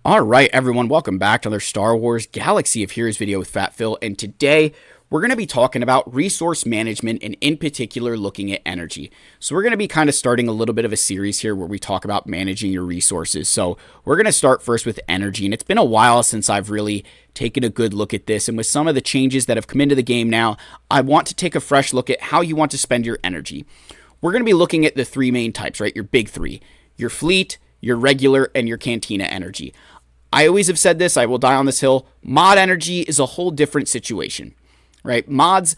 All right, everyone, welcome back to another Star Wars Galaxy of Heroes video with Fat Phil, and today we're going to be talking about resource management and in particular looking at energy. So we're going to be kind of starting a little bit of a series here where we talk about managing your resources. So we're going to start first with energy, and it's been a while since I've really taken a good look at this, and with some of the changes that have come into the game now, I want to take a fresh look at how you want to spend your energy. We're going to be looking at the three main types, right? Your big three, your fleet, your regular, and your Cantina energy. I always have said this, I will die on this hill, mod energy is a whole different situation, right? Mods,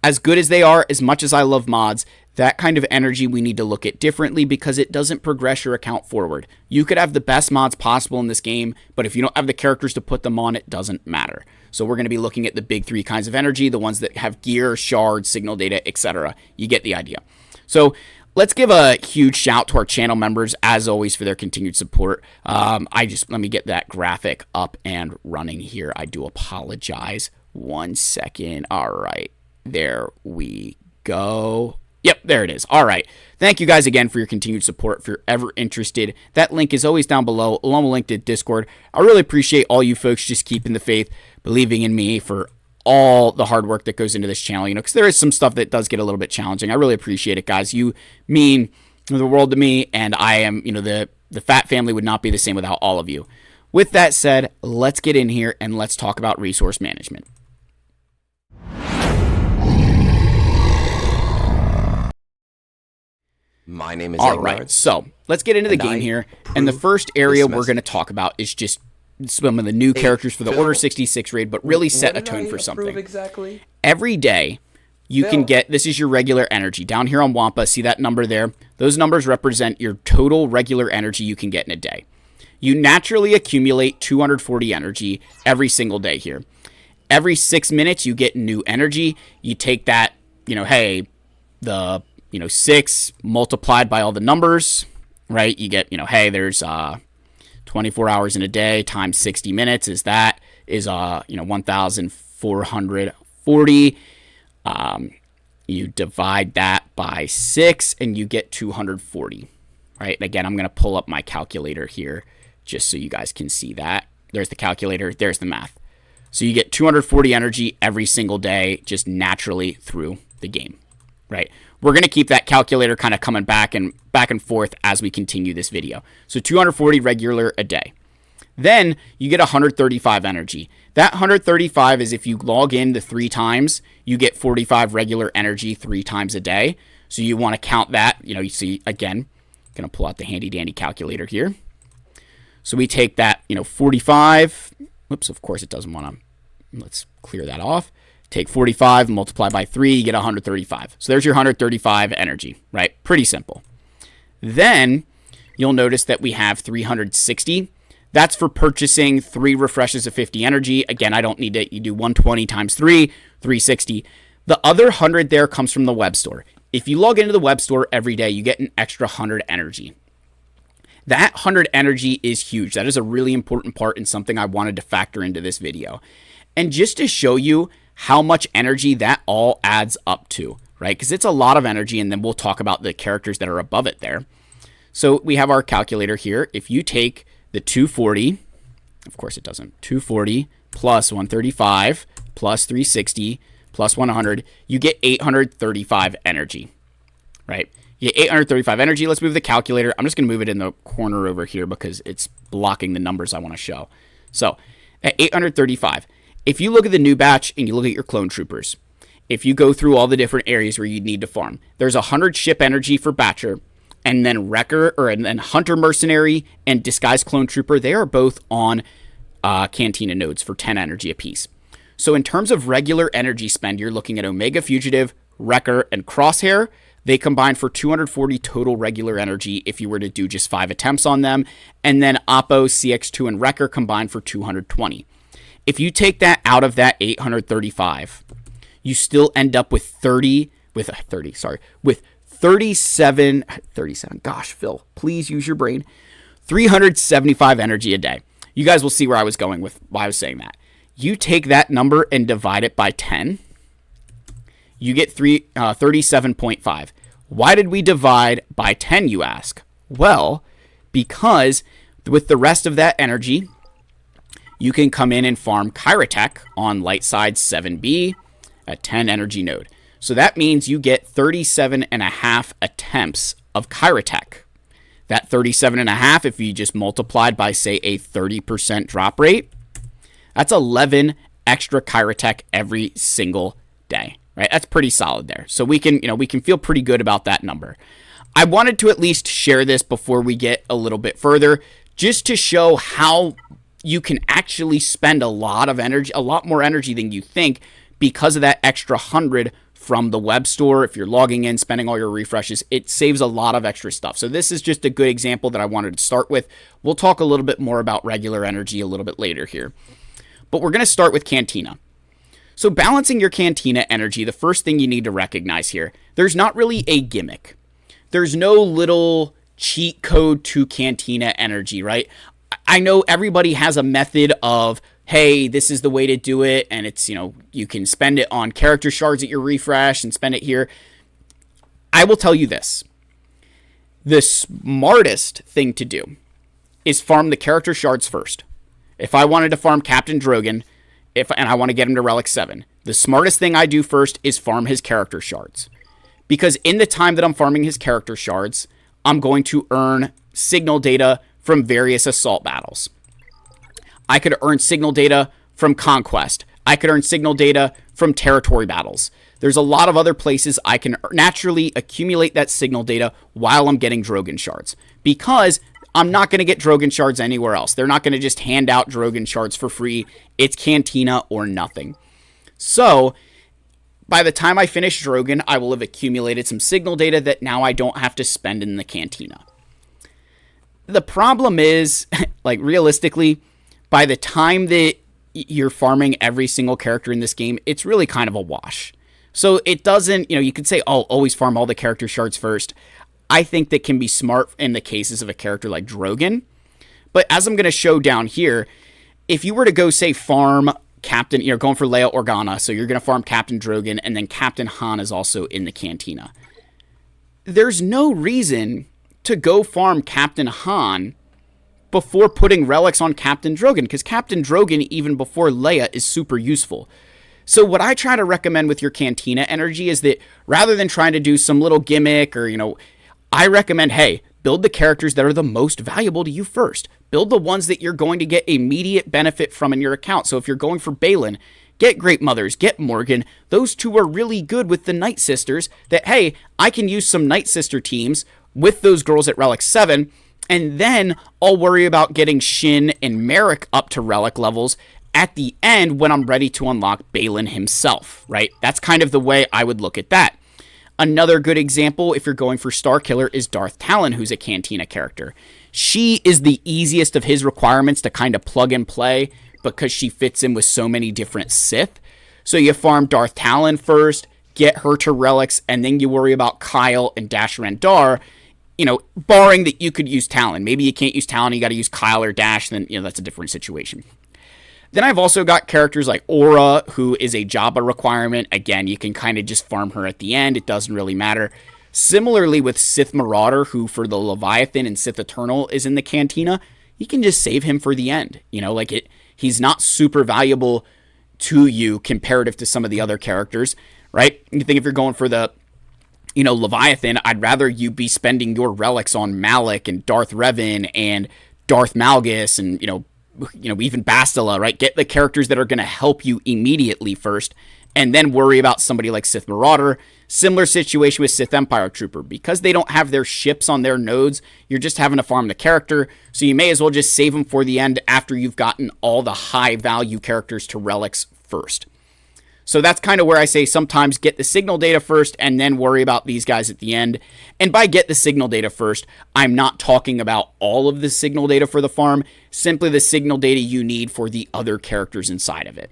as good as they are, as much as I love mods, that kind of energy we need to look at differently because it doesn't progress your account forward. You could have the best mods possible in this game, but if you don't have the characters to put them on, it doesn't matter. So we're going to be looking at the big three kinds of energy, the ones that have gear, shards, signal data, etc. You get the idea. So let's give a huge shout to our channel members, as always, for their continued support. Let me get that graphic up and running here. I do apologize. 1 second. All right. There we go. Yep, there it is. All right. Thank you guys again for your continued support. If you're ever interested, that link is always down below, along with a link to Discord. I really appreciate all you folks just keeping the faith, believing in me for all the hard work that goes into this channel, because there is some stuff that does get a little bit challenging. I really appreciate it, guys. You mean the world to me, and I am, the Fat family would not be the same without all of you. With that said, let's get in here and let's talk about resource management. My name is All right, so let's get into the game here, and the first area we're going to talk about is just some of the new characters for the Order 66 raid, but really set a tone for something. Exactly? Every day, you can get, this is your regular energy. Down here on Wampa, see that number there? Those numbers represent your total regular energy you can get in a day. You naturally accumulate 240 energy every single day here. Every 6 minutes, you get new energy. You take that, hey, the 6 multiplied by all the numbers, right? You get, hey, there's 24 hours in a day times 60 minutes is 1,440. You divide that by 6 and you get 240, right? And again, I'm going to pull up my calculator here just so you guys can see that. There's the calculator. There's the math. So you get 240 energy every single day just naturally through the game, right? We're going to keep that calculator kind of coming back and forth as we continue this video. So 240 regular a day. Then you get 135 energy. That 135 is if you log in the 3 times, you get 45 regular energy 3 times a day. So you want to count that. You see, again, going to pull out the handy dandy calculator here. So we take that, 45. Whoops, of course it doesn't want to. Let's clear that off. Take 45, multiply by 3, you get 135. So there's your 135 energy, right? Pretty simple. Then you'll notice that we have 360. That's for purchasing 3 refreshes of 50 energy. Again, I don't need it. You do 120 times 3, 360. The other 100 there comes from the web store. If you log into the web store every day, you get an extra 100 energy. That 100 energy is huge. That is a really important part and something I wanted to factor into this video. And just to show you how much energy that all adds up to, right? Because it's a lot of energy, and then we'll talk about the characters that are above it there. So we have our calculator here. If you take the 240, of course it doesn't, 240 plus 135 plus 360 plus 100, you get 835 energy, right? You get 835 energy. Let's move the calculator. I'm just going to move it in the corner over here because it's blocking the numbers I want to show. So at 835, if you look at the new batch and you look at your clone troopers, if you go through all the different areas where you need to farm, there's 100 ship energy for Batcher, and then and then Hunter Mercenary and Disguised Clone Trooper, they are both on Cantina nodes for 10 energy apiece. So in terms of regular energy spend, you're looking at Omega Fugitive, Wrecker, and Crosshair. They combine for 240 total regular energy if you were to do just 5 attempts on them, and then Oppo, CX2, and Wrecker combine for 220. If you take that out of that 835, you still end up with 37, gosh, Phil, please use your brain, 375 energy a day. You guys will see where I was going with why I was saying that. You take that number and divide it by 10, you get 37.5. Why did we divide by 10, you ask? Well, because with the rest of that energy, you can come in and farm Kyrotech on light side 7B at 10 energy node. So that means you get 37.5 attempts of Kyrotech. That 37.5, if you just multiplied by, say, a 30% drop rate, that's 11 extra Kyrotech every single day, right? That's pretty solid there. So we can feel pretty good about that number. I wanted to at least share this before we get a little bit further, just to show how you can actually spend a lot of energy, a lot more energy than you think, because of that extra 100 from the web store. If you're logging in, spending all your refreshes, it saves a lot of extra stuff. So this is just a good example that I wanted to start with. We'll talk a little bit more about regular energy a little bit later here. But we're going to start with Cantina. So balancing your Cantina energy, the first thing you need to recognize here, there's not really a gimmick. There's no little cheat code to Cantina energy, right? I know everybody has a method of, hey, this is the way to do it, and it's, you can spend it on character shards at your refresh and spend it here. I will tell you this. The smartest thing to do is farm the character shards first. If I wanted to farm Captain Drogon, and I want to get him to Relic 7, the smartest thing I do first is farm his character shards. Because in the time that I'm farming his character shards, I'm going to earn signal data from various assault battles. I could earn signal data from Conquest. I could earn signal data from territory battles. There's a lot of other places I can naturally accumulate that signal data while I'm getting Drogon shards. Because I'm not going to get Drogon shards anywhere else. They're not going to just hand out Drogon shards for free. It's Cantina or nothing. So by the time I finish Drogon, I will have accumulated some signal data that now I don't have to spend in the Cantina. The problem is, realistically, by the time that you're farming every single character in this game, it's really kind of a wash. So it doesn't, you could say, oh, always farm all the character shards first. I think that can be smart in the cases of a character like Drogon. But as I'm going to show down here, if you were to go, say, farm Captain, going for Leia Organa, so you're going to farm Captain Drogon, and then Captain Han is also in the Cantina. There's no reason to go farm Captain Han before putting relics on Captain Drogon, because Captain Drogon, even before Leia, is super useful. So what I try to recommend with your Cantina energy is that rather than trying to do some little gimmick or, I recommend, hey, build the characters that are the most valuable to you first. Build the ones that you're going to get immediate benefit from in your account. So if you're going for Balin, get Great Mothers, get Morgan. Those two are really good with the Night Sisters that, hey, I can use some Night Sister teams with those girls at Relic 7, and then I'll worry about getting Shin and Merrick up to Relic levels at the end when I'm ready to unlock Balin himself, right? That's kind of the way I would look at that. Another good example, if you're going for Starkiller, is Darth Talon, who's a Cantina character. She is the easiest of his requirements to kind of plug and play because she fits in with so many different Sith. So you farm Darth Talon first, get her to relics, and then you worry about Kyle and Dash Rendar, barring that you could use Talon. Maybe you can't use Talon, you got to use Kyle or Dash, then that's a different situation. Then I've also got characters like Aura, who is a Jabba requirement. Again, you can kind of just farm her at the end. It doesn't really matter. Similarly with Sith Marauder, who for the Leviathan and Sith Eternal is in the Cantina, you can just save him for the end. He's not super valuable to you comparative to some of the other characters, right? You think if you're going for the Leviathan, I'd rather you be spending your relics on Malak and Darth Revan and Darth Malgus and, even Bastila, right? Get the characters that are going to help you immediately first, and then worry about somebody like Sith Marauder. Similar situation with Sith Empire Trooper. Because they don't have their ships on their nodes, you're just having to farm the character, so you may as well just save them for the end after you've gotten all the high-value characters to relics first. So that's kind of where I say sometimes get the signal data first and then worry about these guys at the end. And by get the signal data first, I'm not talking about all of the signal data for the farm, simply the signal data you need for the other characters inside of it.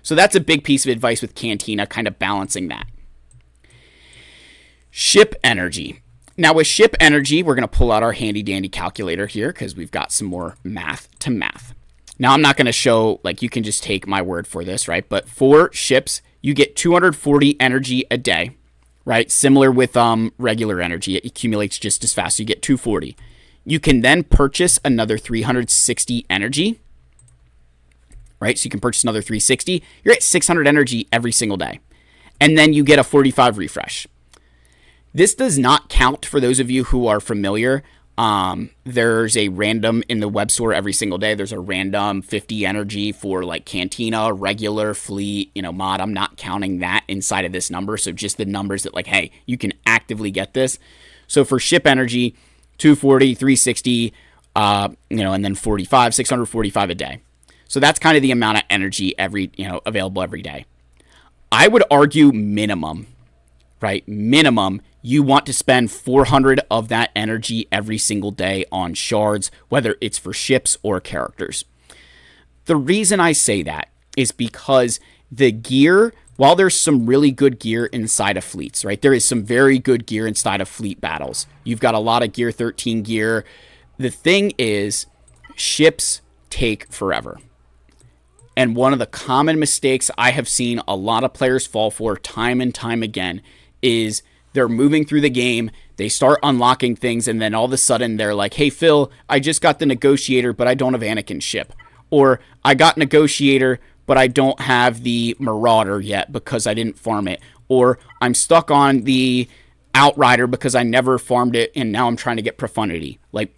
So that's a big piece of advice with Cantina, kind of balancing that. Ship energy. Now with ship energy, we're going to pull out our handy dandy calculator here because we've got some more math to math. Now, I'm not going to show, you can just take my word for this, right? But for ships, you get 240 energy a day, right? Similar with regular energy. It accumulates just as fast. So you get 240. You can then purchase another 360 energy. right? So you can purchase another 360. You're at 600 energy every single day. And then you get a 45 refresh. This does not count for those of you who are familiar. There's a random in the web store every single day. There's a random 50 energy for like Cantina, regular, fleet, mod. I'm not counting that inside of this number. So just the numbers that like, hey, you can actively get this. So for ship energy, 240, 360, and then 45, 645 a day. So that's kind of the amount of energy available every day. I would argue minimum, right? Minimum, you want to spend 400 of that energy every single day on shards, whether it's for ships or characters. The reason I say that is because the gear, while there's some really good gear inside of fleets, right? There is some very good gear inside of fleet battles. You've got a lot of gear, 13 gear. The thing is, ships take forever. And one of the common mistakes I have seen a lot of players fall for time and time again is they're moving through the game, they start unlocking things, and then all of a sudden they're like, hey, Phil, I just got the Negotiator, but I don't have Anakin's ship. Or I got Negotiator, but I don't have the Marauder yet because I didn't farm it. Or I'm stuck on the Outrider because I never farmed it, and now I'm trying to get Profundity. Like,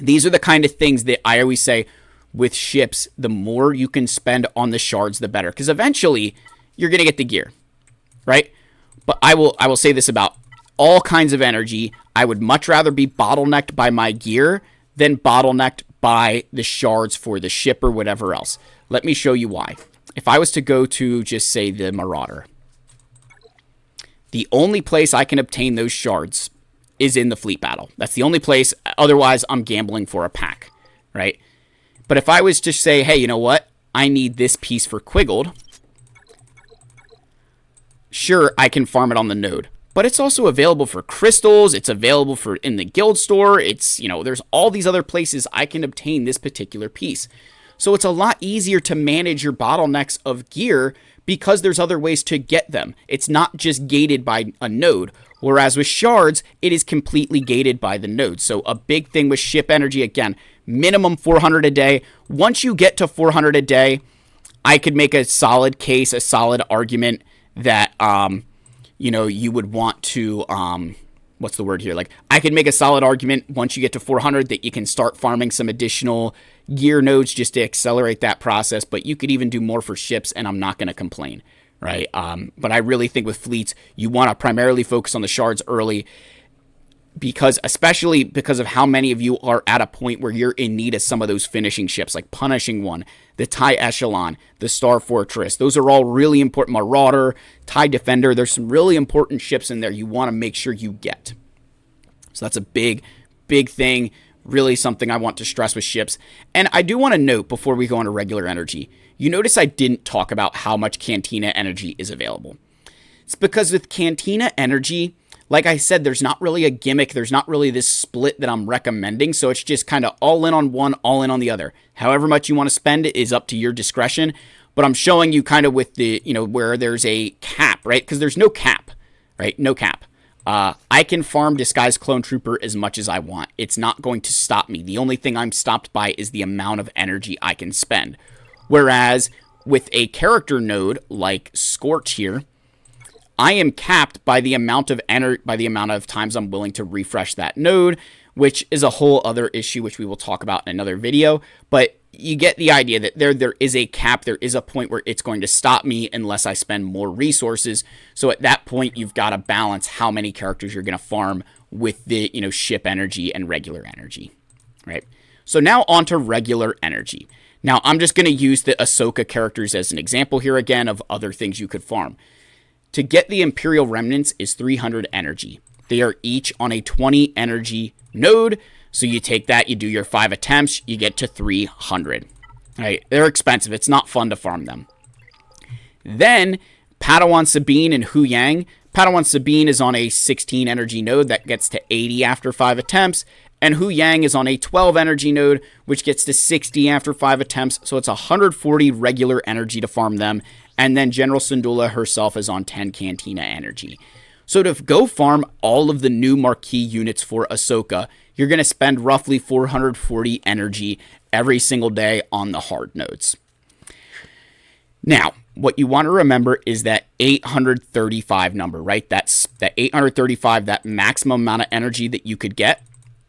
these are the kind of things that I always say with ships, the more you can spend on the shards, the better. Because eventually, you're going to get the gear, right? But I will say this about all kinds of energy. I would much rather be bottlenecked by my gear than bottlenecked by the shards for the ship or whatever else. Let me show you why. If I was to go to just say the Marauder, the only place I can obtain those shards is in the fleet battle. That's the only place. Otherwise, I'm gambling for a pack, right? But if I was to say, hey, you know what? I need this piece for Quiggled. Sure, I can farm it on the node, but it's also available for crystals. It's available for in the guild store. It's, there's all these other places I can obtain this particular piece. So it's a lot easier to manage your bottlenecks of gear because there's other ways to get them. It's not just gated by a node. Whereas with shards, it is completely gated by the node. So a big thing with ship energy, again, minimum 400 a day. Once you get to 400 a day, I could make a solid case, a solid argument that, you would want to, what's the word here? Like, I could make a solid argument once you get to 400 that you can start farming some additional gear nodes just to accelerate that process. But you could even do more for ships, and I'm not going to complain, right? But I really think with fleets, you want to primarily focus on the shards early especially because of how many of you are at a point where you're in need of some of those finishing ships, like Punishing One, the TIE Echelon, the Star Fortress. Those are all really important. Marauder, TIE Defender. There's some really important ships in there you want to make sure you get. So that's a big, big thing. Really something I want to stress with ships. And I do want to note before we go on to regular energy, you notice I didn't talk about how much Cantina energy is available. It's because with Cantina energy, like I said, there's not really a gimmick. There's not really this split that I'm recommending. So it's just kind of all in on one, all in on the other. However much you want to spend is up to your discretion. But I'm showing you kind of with the, where there's a cap, right? Because there's no cap, right? No cap. I can farm Disguised Clone Trooper as much as I want. It's not going to stop me. The only thing I'm stopped by is the amount of energy I can spend. Whereas with a character node like Scorch here, I am capped by the amount of times I'm willing to refresh that node, which is a whole other issue, which we will talk about in another video. But you get the idea that there is a cap. There is a point where it's going to stop me unless I spend more resources. So at that point, you've got to balance how many characters you're going to farm with the ship energy and regular energy, right? So now on to regular energy. Now I'm just going to use the Ahsoka characters as an example here again of other things you could farm. To get the Imperial Remnants is 300 energy. They are each on a 20 energy node. So you take that, you do your 5 attempts, you get to 300. Right? They're expensive. It's not fun to farm them. Then Padawan Sabine and Hu Yang. Padawan Sabine is on a 16 energy node that gets to 80 after 5 attempts. And Hu Yang is on a 12 energy node, which gets to 60 after 5 attempts. So it's 140 regular energy to farm them. And then General Syndulla herself is on 10 Cantina energy. So to go farm all of the new marquee units for Ahsoka, you're going to spend roughly 440 energy every single day on the hard nodes. Now, what you want to remember is that 835 number, right? That's that 835, that maximum amount of energy that you could get,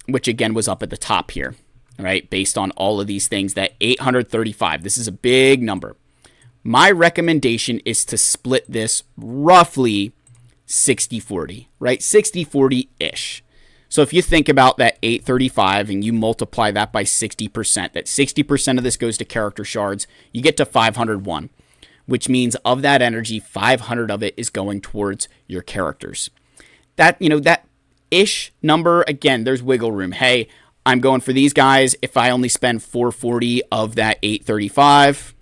which again was up at the top here, right? Based on all of these things, that 835, this is a big number. My recommendation is to split this roughly 60-40, right? 60-40-ish. So if you think about that 835 and you multiply that by 60%, that 60% of this goes to character shards, you get to 501, which means of that energy, 500 of it is going towards your characters. That, that ish number, again, there's wiggle room. Hey, I'm going for these guys. If I only spend 440 of that 835,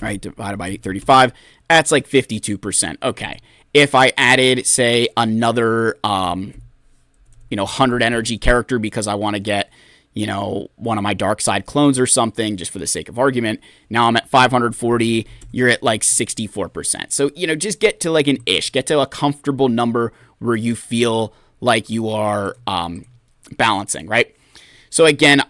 right, divided by 835, that's like 52%. Okay. If I added, say, another 100 energy character because I want to get, one of my dark side clones or something, just for the sake of argument, now I'm at 540, you're at like 64%. So, just get to like an ish, get to a comfortable number where you feel like you are balancing, right? So again,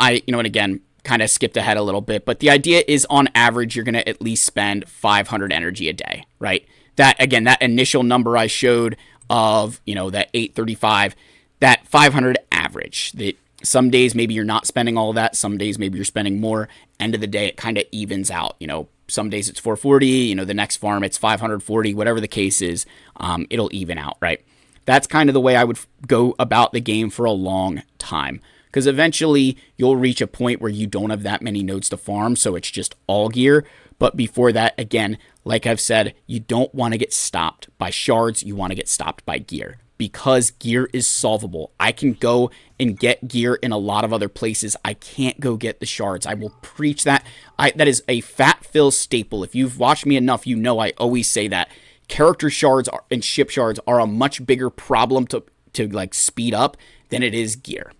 kind of skipped ahead a little bit, but the idea is on average, you're going to at least spend 500 energy a day, right? That, again, that initial number I showed of, that 835, that 500 average, that some days maybe you're not spending all of that. Some days maybe you're spending more. End of the day, it kind of evens out. Some days it's 440, the next farm it's 540, whatever the case is, it'll even out, right? That's kind of the way I would go about the game for a long time. Because eventually you'll reach a point where you don't have that many nodes to farm, so it's just all gear. But before that, again, like I've said, you don't want to get stopped by shards. You want to get stopped by gear. Because gear is solvable. I can go and get gear in a lot of other places. I can't go get the shards. I will preach that. That is a Fat Phil staple. If you've watched me enough, I always say that. Character shards and ship shards are a much bigger problem to like speed up than it is gear.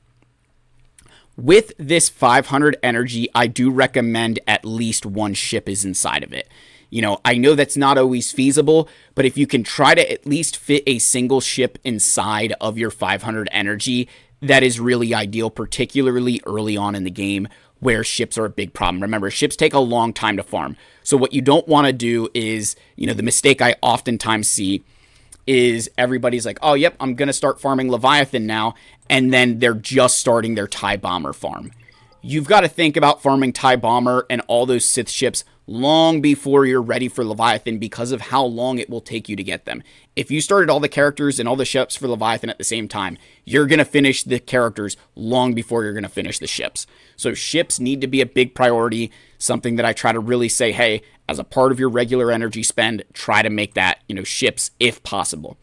With this 500 energy, I do recommend at least one ship is inside of it. I know that's not always feasible, but if you can try to at least fit a single ship inside of your 500 energy, that is really ideal, particularly early on in the game where ships are a big problem. Remember, ships take a long time to farm. So what you don't want to do is, the mistake I oftentimes see is everybody's like, oh, yep, I'm going to start farming Leviathan now, and then they're just starting their TIE Bomber farm. You've got to think about farming TIE Bomber and all those Sith ships long before you're ready for Leviathan because of how long it will take you to get them. If you started all the characters and all the ships for Leviathan at the same time, you're going to finish the characters long before you're going to finish the ships. So ships need to be a big priority, something that I try to really say, hey, as a part of your regular energy spend, try to make that, ships if possible.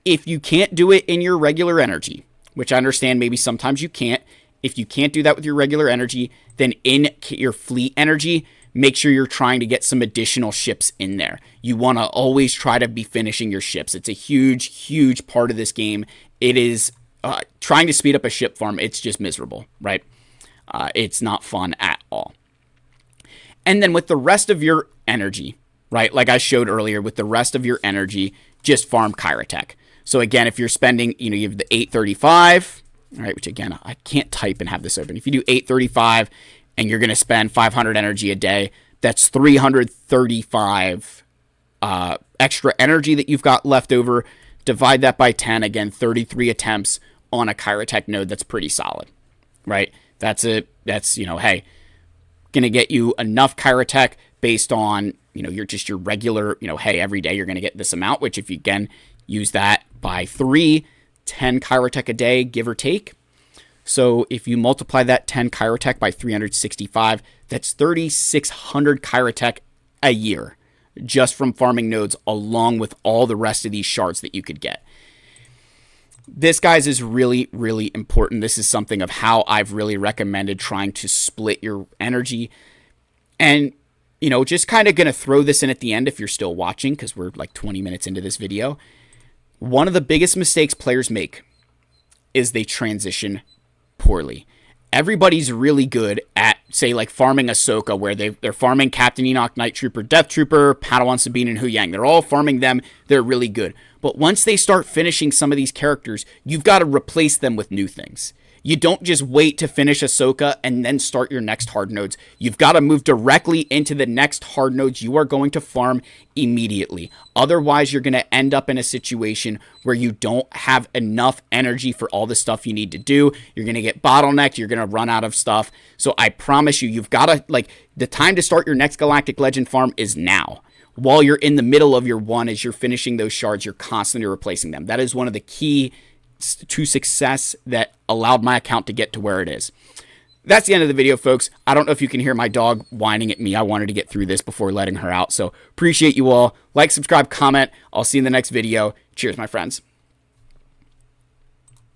If you can't do it in your regular energy, which I understand maybe sometimes you can't, if you can't do that with your regular energy, then in your fleet energy, make sure you're trying to get some additional ships in there. You want to always try to be finishing your ships. It's a huge, huge part of this game. It is trying to speed up a ship farm. It's just miserable, right? It's not fun at all. And then with the rest of your energy, right, like I showed earlier, with the rest of your energy, just farm Kyrotech. So again, if you're spending, you have the 835, all right, which again, I can't type and have this open. If you do 835 and you're going to spend 500 energy a day, that's 335 extra energy that you've got left over. Divide that by 10, again, 33 attempts on a Kyrotech node. That's pretty solid, right? That's hey, going to get you enough Kyrotech based on, your regular, hey, every day you're going to get this amount, which if you, again, use that by 10 Kyrotech a day, give or take. So if you multiply that 10 Kyrotech by 365, that's 3,600 Kyrotech a year just from farming nodes, along with all the rest of these shards that you could get. This, guys, is really, really important. This is something of how I've really recommended trying to split your energy. And, just kind of going to throw this in at the end if you're still watching, because we're like 20 minutes into this video. One of the biggest mistakes players make is they transition poorly. Everybody's really good at, say, like farming Ahsoka, where they're farming Captain Enoch, Night Trooper, Death Trooper, Padawan Sabine, and Hu Yang. They're all farming them. They're really good. But once they start finishing some of these characters, you've got to replace them with new things. You don't just wait to finish Ahsoka and then start your next hard nodes. You've got to move directly into the next hard nodes you are going to farm immediately. Otherwise, you're going to end up in a situation where you don't have enough energy for all the stuff you need to do. You're going to get bottlenecked. You're going to run out of stuff. So I promise you, you've got to, like, the time to start your next Galactic Legend farm is now. While you're in the middle of your one, as you're finishing those shards, you're constantly replacing them. That is one of the key to success that allowed my account to get to where it is. That's the end of the video, folks. I don't know if you can hear my dog whining at me. I wanted to get through this before letting her out. So appreciate you all. Like, subscribe, comment. I'll see you in the next video. Cheers, my friends.